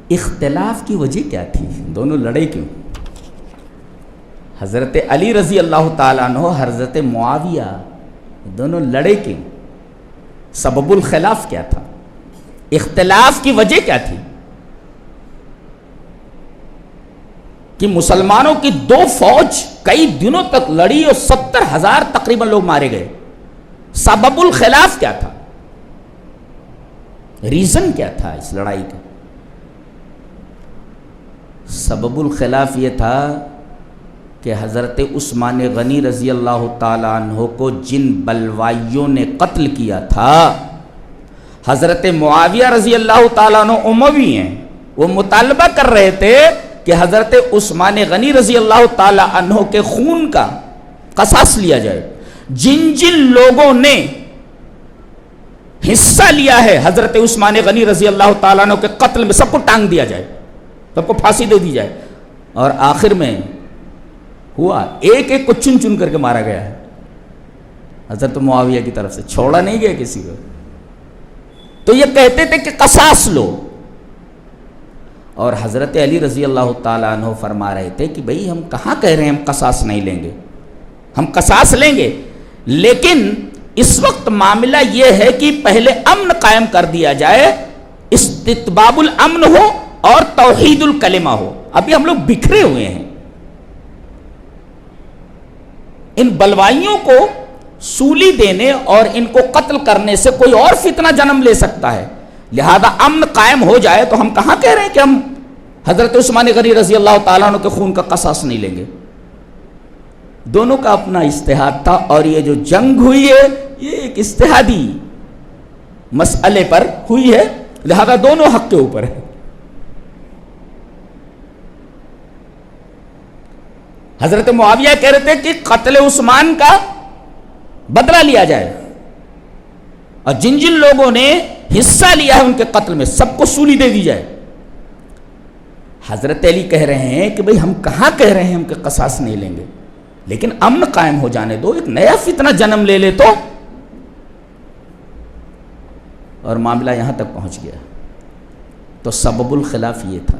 اختلاف کی وجہ کیا تھی؟ دونوں لڑے کیوں؟ حضرت علی رضی اللہ تعالیٰ عنہ، حضرت معاویہ، دونوں لڑے کیوں؟ سبب الخلاف کیا تھا؟ اختلاف کی وجہ کیا تھی؟ کہ مسلمانوں کی دو فوج کئی دنوں تک لڑی اور 70,000 تقریباً لوگ مارے گئے. سبب الخلاف کیا تھا؟ ریزن کیا تھا اس لڑائی کا؟ سبب الخلاف یہ تھا کہ حضرت عثمان غنی رضی اللہ تعالیٰ عنہ کو جن بلوائیوں نے قتل کیا تھا، حضرت معاویہ رضی اللہ تعالیٰ عنہ اموی ہیں، وہ مطالبہ کر رہے تھے کہ حضرت عثمان غنی رضی اللہ تعالیٰ عنہ کے خون کا قصاص لیا جائے. جن جن لوگوں نے حصہ لیا ہے حضرت عثمان غنی رضی اللہ تعالیٰ عنہ کے قتل میں، سب کو ٹانگ دیا جائے، سب کو پھانسی دے دی جائے. اور آخر میں ہوا ایک ایک کو چن چن کر کے مارا گیا ہے حضرت معاویہ کی طرف سے، چھوڑا نہیں گیا کسی کو. تو یہ کہتے تھے کہ قصاص لو، اور حضرت علی رضی اللہ تعالیٰ عنہ فرما رہے تھے کہ بھئی ہم کہاں کہہ رہے ہیں ہم قصاص نہیں لیں گے، ہم قصاص لیں گے، لیکن اس وقت معاملہ یہ ہے کہ پہلے امن قائم کر دیا جائے، استتباب الامن ہو اور توحید الکلمہ ہو. ابھی ہم لوگ بکھرے ہوئے ہیں، ان بلوائیوں کو سولی دینے اور ان کو قتل کرنے سے کوئی اور فتنہ جنم لے سکتا ہے. لہذا امن قائم ہو جائے تو ہم کہاں کہہ رہے ہیں کہ ہم حضرت عثمان غنی رضی اللہ تعالیٰ عنہ کے خون کا قصاص نہیں لیں گے. دونوں کا اپنا اجتہاد تھا، اور یہ جو جنگ ہوئی ہے یہ ایک اجتہادی مسئلے پر ہوئی ہے، لہذا دونوں حق کے اوپر ہے. حضرت معاویہ کہہ رہے تھے کہ قتل عثمان کا بدلہ لیا جائے، اور جن جن لوگوں نے حصہ لیا ہے ان کے قتل میں سب کو سولی دے دی جائے. حضرت علی کہہ رہے ہیں کہ بھئی ہم کہاں کہہ رہے ہیں ہم کہ قصاص نہیں لیں گے، لیکن امن قائم ہو جانے دو، ایک نیا فتنہ جنم لے لے تو. اور معاملہ یہاں تک پہنچ گیا. تو سبب الخلاف یہ تھا.